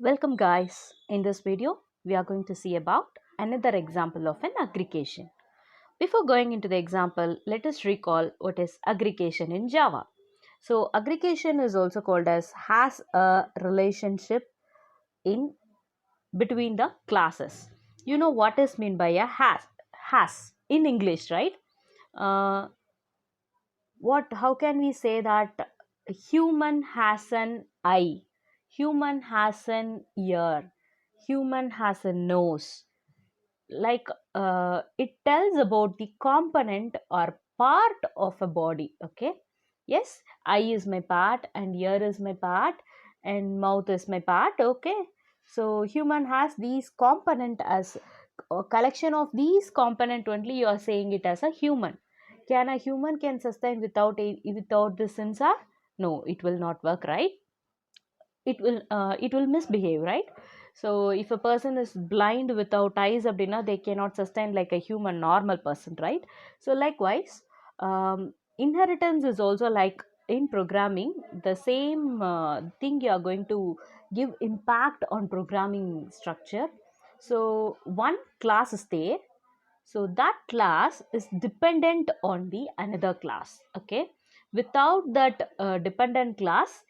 Welcome guys. In this video, we are going to see about another example of an aggregation. Before going into the example, let us recall what is aggregation in Java. So aggregation is also called as has a relationship in between the classes. You know what is meant by a has in English, right? Uh, how can we say that human has an eye, human has an ear, human has a nose, like it tells about the component or part of a body. Okay, yes, eye is my part and ear is my part and mouth is my part. Okay, so human has these component as a collection of these component only. You are saying it as a human. Can a human can sustain without without the sensor? No, it will not work, right? It will misbehave, right? So if a person is blind without eyes abdina, they cannot sustain like a human normal person, right? So likewise, inheritance is also like in programming the same thing. You are going to give impact on programming structure. So one class is there, so that class is dependent on the another class. Okay, without that dependent class,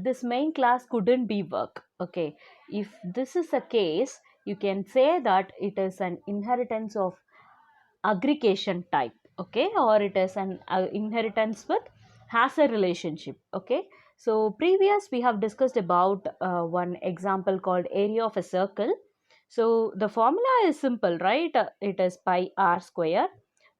this main class couldn't be work. Okay, if this is a case, you can say that it is an inheritance of aggregation type. Okay, or it is an inheritance with has a relationship. Okay, so previous we have discussed about one example called area of a circle. So the formula is simple, right? It is pi r square.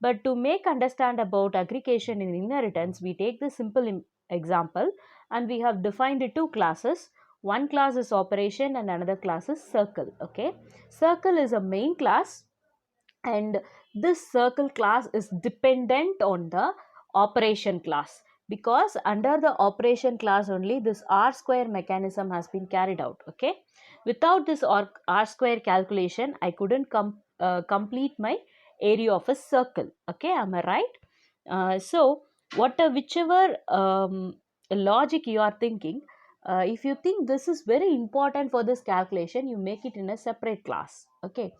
But to make understand about aggregation in inheritance, we take the simple example, and we have defined the two classes. One class is operation and another class is circle. Okay, circle is a main class, and this circle class is dependent on the operation class, because under the operation class only this r square mechanism has been carried out. Okay, without this r square calculation I couldn't complete my area of a circle. Okay, am I right? So whichever logic you are thinking, if you think this is very important for this calculation, you make it in a separate class. Okay,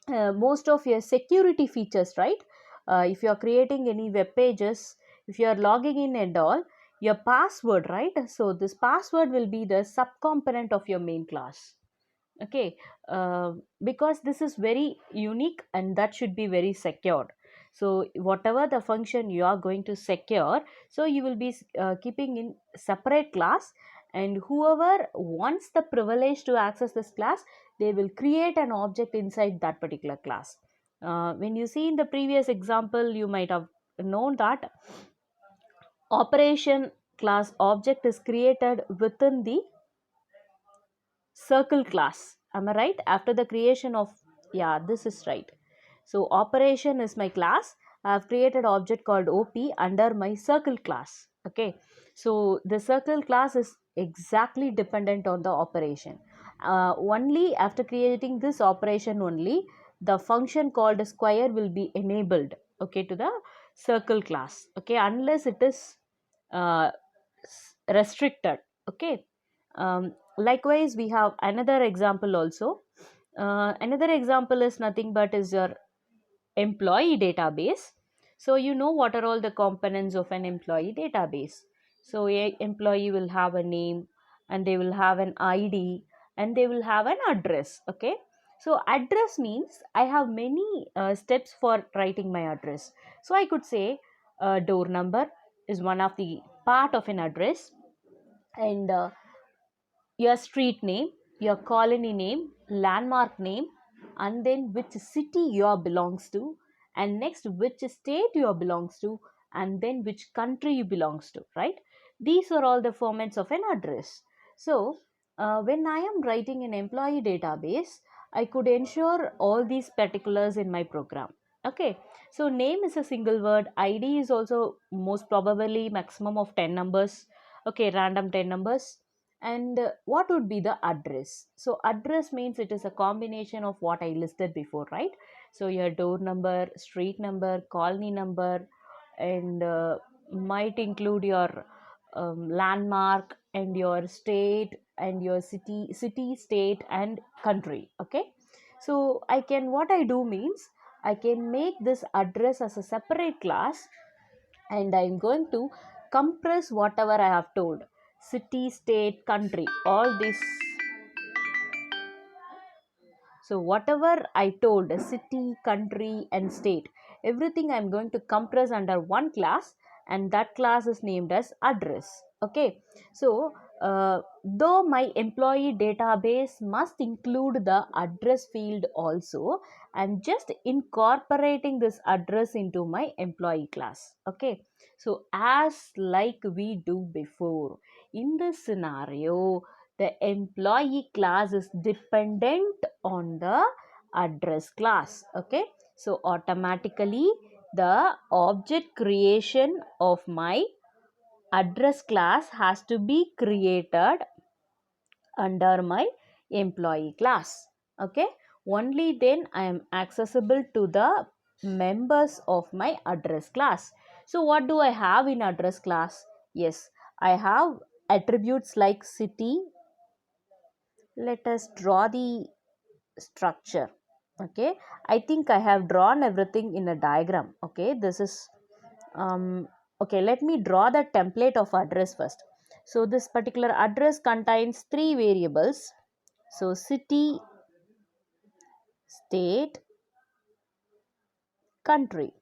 most of your security features, right? If you are creating any web pages, if you are logging in and all, your password, right? So this password will be the subcomponent of your main class. Okay, because this is very unique and that should be very secured. So whatever the function you are going to secure, so you will be keeping in separate class, and whoever wants the privilege to access this class, they will create an object inside that particular class. When you see in the previous example, you might have known that operation class object is created within the circle class. Am I right? After the creation of, yeah, this is right. So operation is my class. I have created object called OP under my circle class. Okay, so the circle class is exactly dependent on the operation. Only after creating this operation only, the function called square will be enabled, okay, to the circle class. Okay, unless it is uh, restricted. Okay, likewise we have another example also. Another example is nothing but is your employee database. So you know what are all the components of an employee database. So a employee will have a name, and they will have an id, and they will have an address. Okay, so address means I have many steps for writing my address. So I could say door number is one of the part of an address, and your street name, your colony name, landmark name, and then which city you belongs to, and next which state you belongs to, and then which country you belongs to, right? These are all the formats of an address. So when I am writing an employee database, I could ensure all these particulars in my program. Okay, so name is a single word, id is also most probably maximum of 10 numbers. Okay, random 10 numbers. And what would be the address? So address means it is a combination of what I listed before, right? So your door number, street number, colony number, and might include your landmark and your state and your city, state and country. Okay, so I can, what I do means, I can make this address as a separate class, and I'm going to compress whatever I have told: city, state, country, all these. So whatever I told, city, country, and state, everything I'm going to compress under one class, and that class is named as address. Okay. So though my employee database must include the address field also, I'm just incorporating this address into my employee class. Okay. So as like we do before, in this scenario, the employee class is dependent on the address class. Okay, so automatically the object creation of my address class has to be created under my employee class. Okay, only then I am accessible to the members of my address class. So what do I have in address class? Yes, I have attributes like city. Let us draw the structure. Okay, I think I have drawn everything in a diagram. Okay, this is okay, let me draw the template of address first. So this particular address contains three variables: so city, state, country.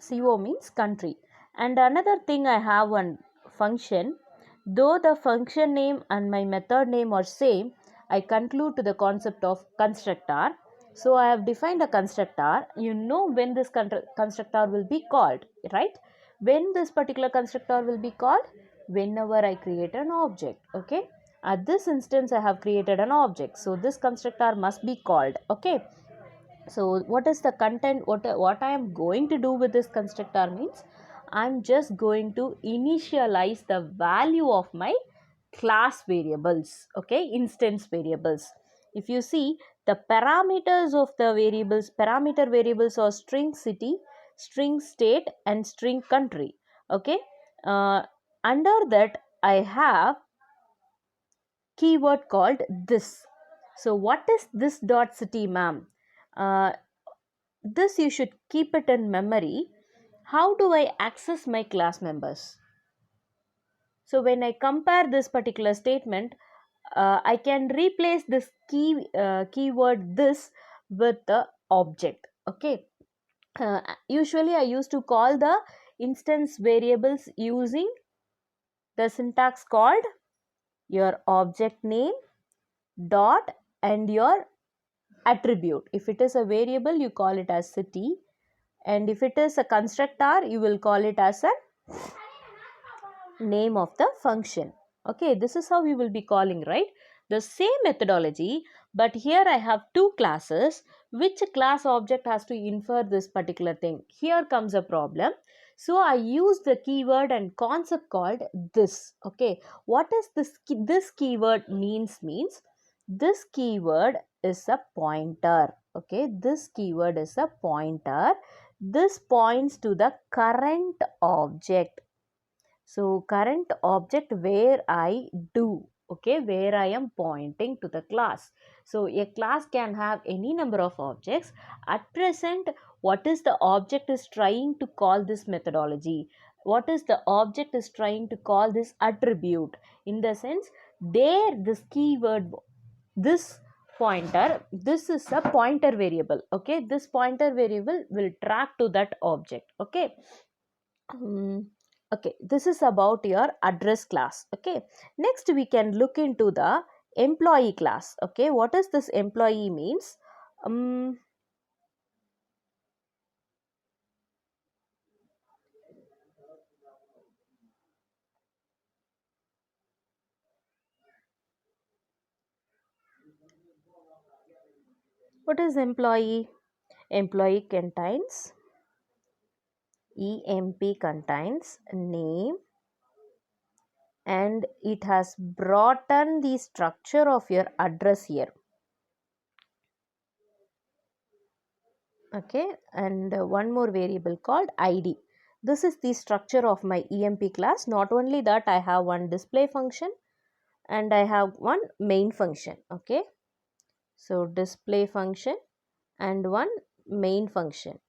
CO means country. And another thing, I have one function. Though the function name and my method name are same, I conclude to the concept of constructor. So I have defined a constructor. You know when this constructor will be called, right? When this particular constructor will be called? Whenever I create an object. Okay. At this instance, I have created an object. So this constructor must be called. Okay. So what is the content, what I am going to do with this constructor means, I'm just going to initialize the value of my class variables. Okay, instance variables. If you see, the parameters of the parameter variables are string city, string state and string country. Okay, uh, under that I have keyword called this. So what is this dot city, ma'am? uh, this you should keep it in memory. How do I access my class members? So when I compare this particular statement, I can replace this keyword this with the object. Okay. Usually I used to call the instance variables using the syntax called your object name dot and your attribute. If it is a variable, you call it as city, and if it is a constructor, you will call it as a name of the function. Okay, this is how we will be calling, right? The same methodology, but here I have two classes. Which class object has to infer this particular thing? Here comes a problem. So I use the keyword and concept called this. Okay, what is this keyword means this keyword is a pointer. Okay, this keyword is a pointer. This points to the current object. So current object where I do, okay, where I am pointing to the class. So a class can have any number of objects. At present, what is the object is trying to call this methodology? What is the object is trying to call this attribute? In the sense, there this keyword, this pointer, this is a pointer variable. Okay, this pointer variable will track to that object. Okay. Okay, this is about your address class. Okay, next we can look into the employee class. Okay, what is this employee means? um what is employee? Employee contains, emp contains name, and it has brought in the structure of your address here. Okay, and one more variable called id. This is the structure of my EMP class. Not only that, I have one display function and I have one main function. Okay, so display function and one main function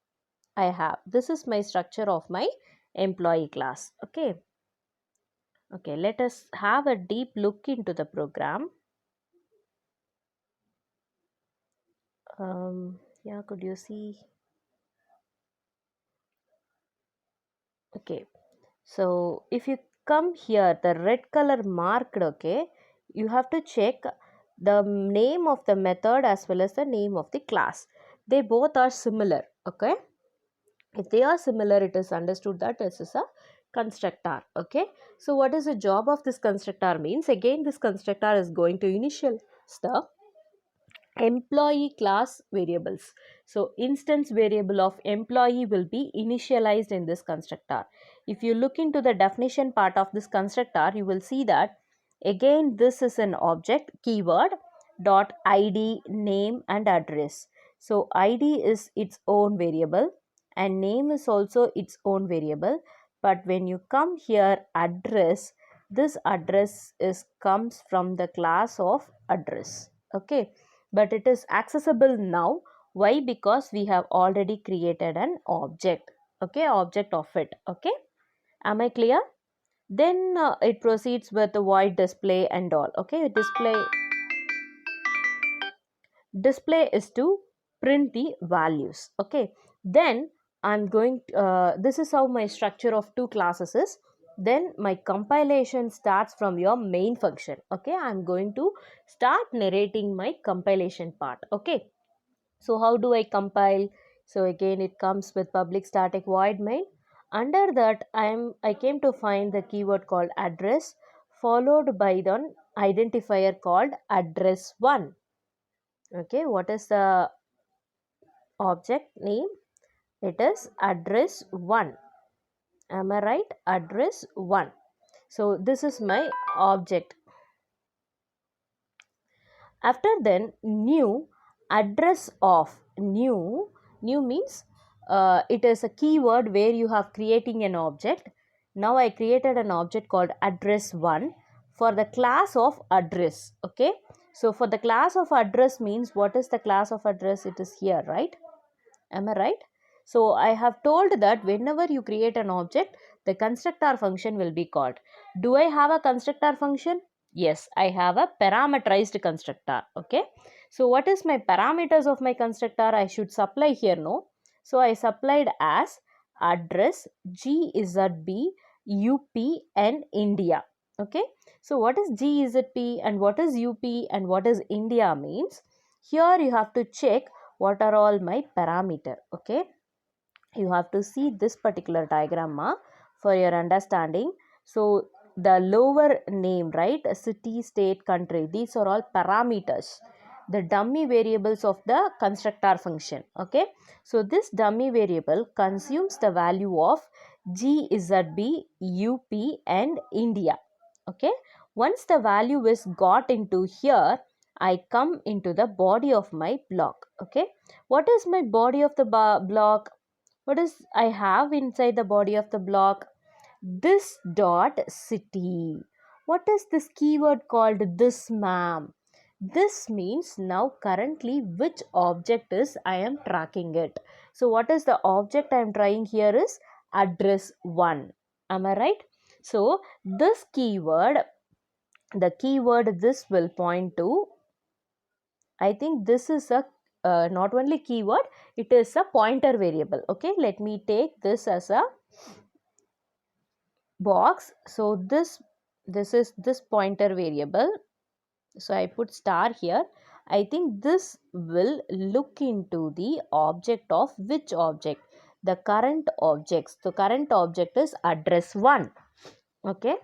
I have. This is my structure of my employee class. Okay, let us have a deep look into the program. Yeah, could you see? Okay, so if you come here, the red color marked, okay, you have to check the name of the method as well as the name of the class. They both are similar. Okay, if they are similar, it is understood that this is a constructor. Okay, so what is the job of this constructor means? Again, this constructor is going to initial the employee class variables. So instance variable of employee will be initialized in this constructor. If you look into the definition part of this constructor, you will see that again this is an object keyword dot id, name and address. So id is its own variable and name is also its own variable, but when you come here address, this address is comes from the class of address. Okay, but it is accessible now. Why? Because we have already created an object. Okay, object of it. Okay, am I clear? Then it proceeds with the void display and all. Okay, display is to print the values. Okay, then I'm going this is how my structure of two classes is. Then my compilation starts from your main function. Okay, I'm going to start narrating my compilation part. Okay, so how do I compile? So again it comes with public static void main. Under that I came to find the keyword called address, followed by the identifier called address1. Okay, what is the object name? It is address1. Am I right? Address1. So this is my object. After then new address of new means it is a keyword where you have creating an object. Now I created an object called address1 for the class of address. Okay, so for the class of address means what is the class of address? It is here, right? Am I right? So I have told that whenever you create an object, the constructor function will be called. Do I have a constructor function? Yes, I have a parameterized constructor. Okay, so what is my parameters of my constructor? I should supply here, no? So I supplied as address GZB UP and India. Okay, so what is GZP and what is UP and what is India means? Here you have to check what are all my parameter. Okay, you have to see this particular diagram for your understanding. So the lower name, right, city, state, country, these are all parameters, the dummy variables of the constructor function. Okay, so this dummy variable consumes the value of GZB, UP and India. Okay, once the value is got into here, I come into the body of my block. Okay, what is my body of the block? What is I have inside the body of the block? This dot city. What is this keyword called? This, ma'am. This means now currently which object is I am tracking it. So what is the object I am trying here is address 1. Am I right? So this keyword, the keyword this will point to, I think this is a not only keyword, it is a pointer variable. Okay, let me take this as a box. So this is this pointer variable. So I put star here. I think this will look into the object of which object? The current objects. The current object is address 1. Okay,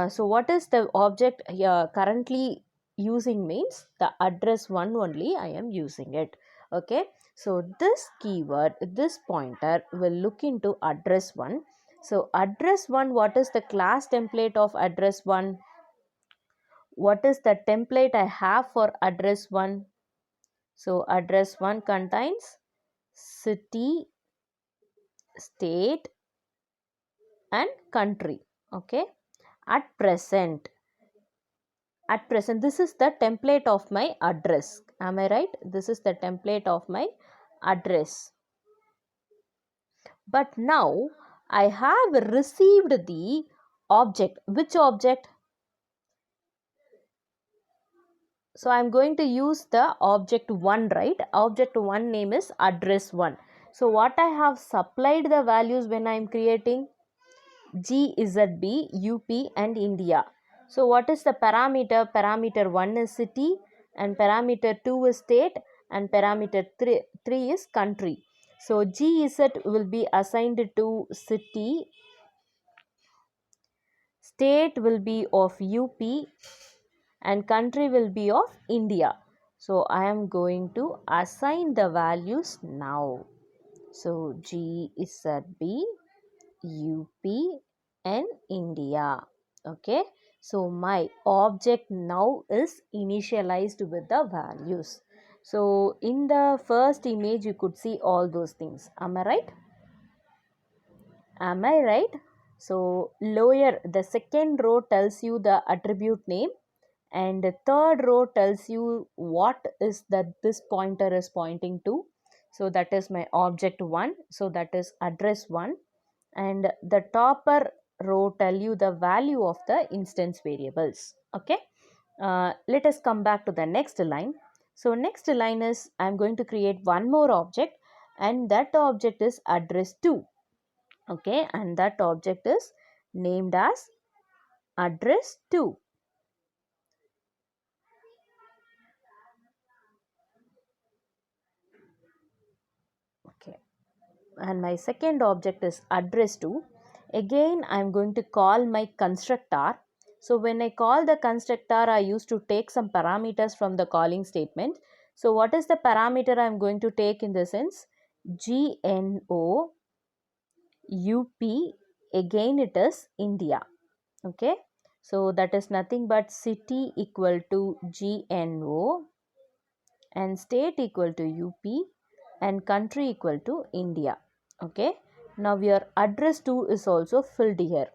so what is the object here currently using means the address 1 only I am using it. Okay, so this keyword, this pointer will look into address 1. So address 1, what is the class template of address 1? What is the template I have for address 1? So address 1 contains city, state, and country. Okay, at present, this is the template of my address. Am I right? This is the template of my address. But now I have received the object. Which object? So I'm going to use the object 1, right? Object 1 name is address 1. So what I have supplied the values when I'm creating GZB, UP and India. So what is the parameter? Parameter 1 is city and parameter 2 is state and parameter 3 is country. So GZ will be assigned to city, state will be of UP and country will be of India. So I am going to assign the values now. So GZB, UP and India. Okay. So my object now is initialized with the values. So in the first image you could see all those things. Am I right? Am I right? So lower the second row tells you the attribute name and the third row tells you what is that this pointer is pointing to. So that is my object 1. So that is address 1 and the topper row tell you the value of the instance variables. Okay, let us come back to the next line. So next line is I'm going to create one more object and that object is address 2. Okay, and that object is named as address 2. Okay, and my second object is address 2. Again I'm going to call my constructor. So when I call the constructor I used to take some parameters from the calling statement. So what is the parameter I'm going to take in the sense? GNO UP, again it is India. Okay, so that is nothing but city equal to GNO and state equal to UP and country equal to India. Okay, now your address 2 is also filled here.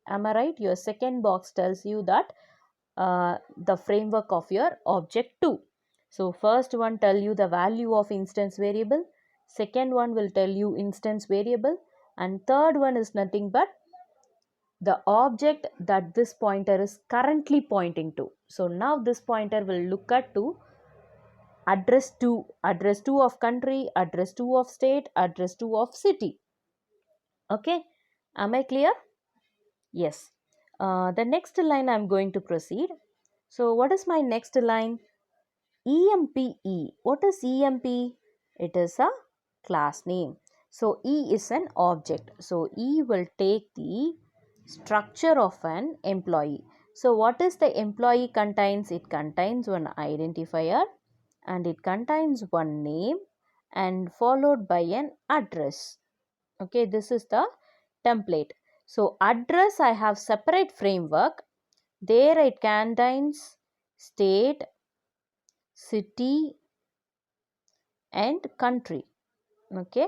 Am I right? Your second box tells you that the framework of your object 2. So first one tell you the value of instance variable, second one will tell you instance variable and third one is nothing but the object that this pointer is currently pointing to. So now this pointer will look at to address 2 of country, address 2 of state, address 2 of city. Okay, am I clear? Yes. The next line I'm going to proceed. So what is my next line? EMPE. What is EMP? It is a class name. So E is an object. So E will take the structure of an employee. So what is the employee contains? It contains one identifier and it contains one name and followed by an address. Okay, this is the template. So address I have separate framework. There it contains state, city and country. Okay,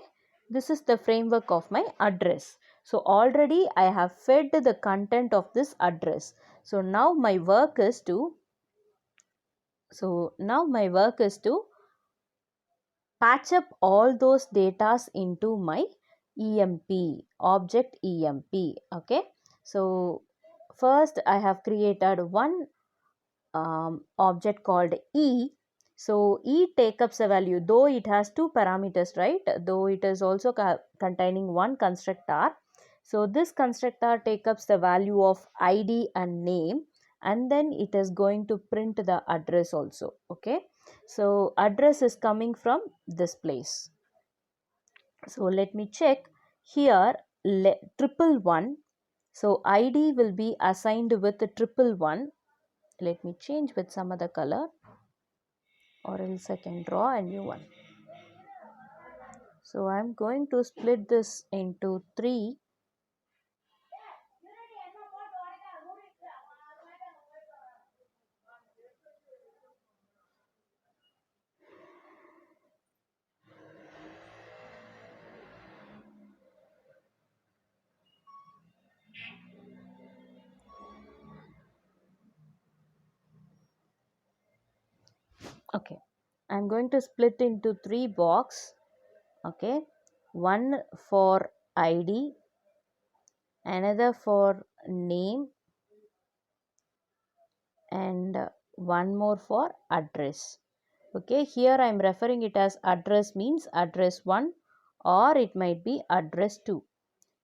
this is the framework of my address. So already I have fed the content of this address. So now my work is to patch up all those datas into my EMP object EMP. Okay, so first I have created one object called E. So E take up the value, though it has two parameters, right? Though it is also containing one constructor. So this constructor takes up the value of ID and name and then it is going to print the address also. Okay, so address is coming from this place. So let me check here, triple one. So ID will be assigned with the triple one. Let me change with some other color or else I can draw a new one. So I'm going to split this into 3. Okay, I'm going to split into three box. Okay, one for ID, another for name, and one more for address. Okay, here I am referring it as address means address 1, or it might be address 2.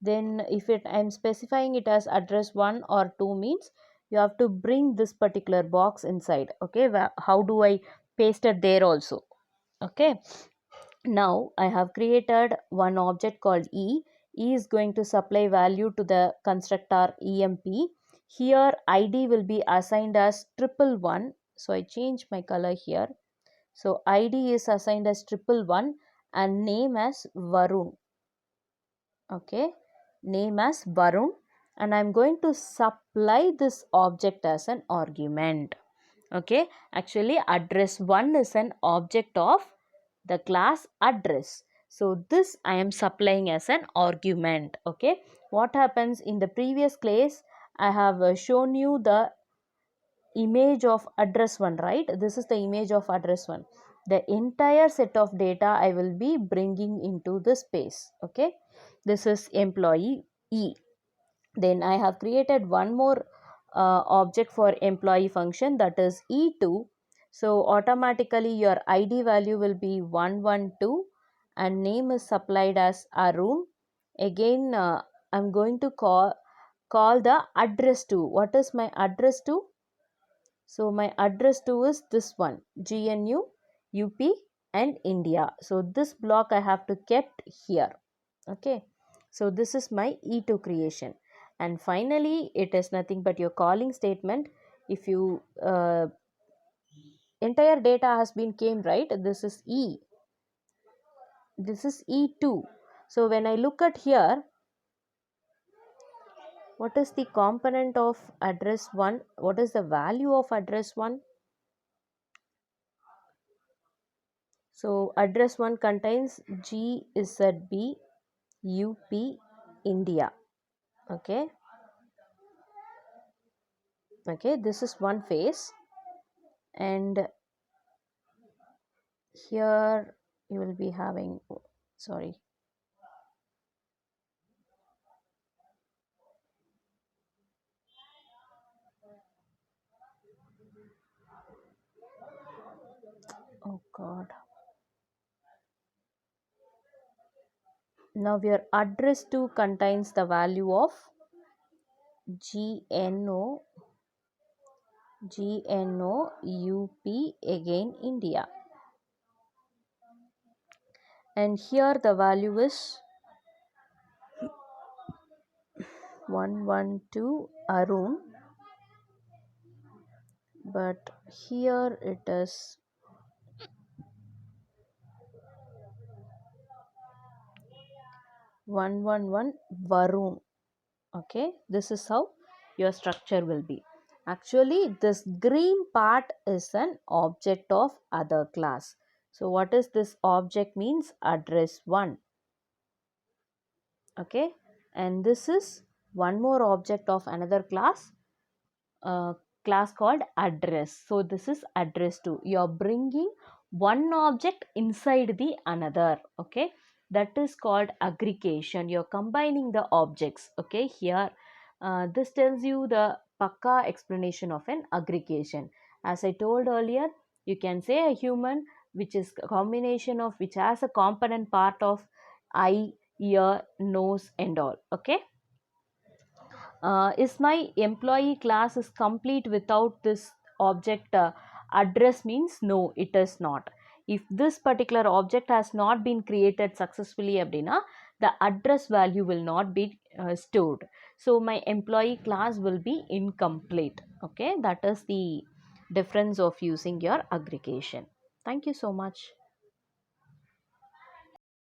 Then if it I am specifying it as address 1 or 2 means you have to bring this particular box inside. Okay, how do I paste it there also? Okay, now I have created one object called E. E is going to supply value to the constructor emp. Here ID will be assigned as 111. So I change my color here. So ID is assigned as 111 and name as Varun. Okay, name as Varun, and I'm going to supply this object as an argument. Okay, actually address 1 is an object of the class address. So this I am supplying as an argument. Okay, what happens in the previous class, I have shown you the image of address 1, right? This is the image of address 1. The entire set of data I will be bringing into the space. Okay, this is employee E. Then I have created one more object for employee function, that is E2. So automatically your ID value will be 112 and name is supplied as Arun. Again I'm going to call the address to. What is my address to? So my address to is this one, GNU, UP and India. So this block I have to kept here. Okay. So this is my E2 creation. And finally, it is nothing but your calling statement. If you entire data has been came, right? This is E. This is E2. So when I look at here, what is the component of address 1? What is the value of address 1? So address 1 contains GZB UP India. Okay. Okay, this is one phase, and here you will be having, sorry, oh god. Now your address 2 contains the value of GNO UP again India, and here the value is 112 Arun, but here it is 111 Varun. Okay, this is how your structure will be. Actually this green part is an object of other class. So what is this object means? Address 1. Okay, and this is one more object of another class, uh, class called address. So this is address 2. You are bringing one object inside the another. Okay, that is called aggregation. You are combining the objects. Okay, here this tells you the pakka explanation of an aggregation. As I told earlier, you can say a human which is a combination of, which has a component part of eye, ear, nose and all. Okay, is my employee class is complete without this object address means no, it is not. If this particular object has not been created successfully abdina, the address value will not be stored, so my employee class will be incomplete. Okay, that is the difference of using your aggregation. Thank you so much.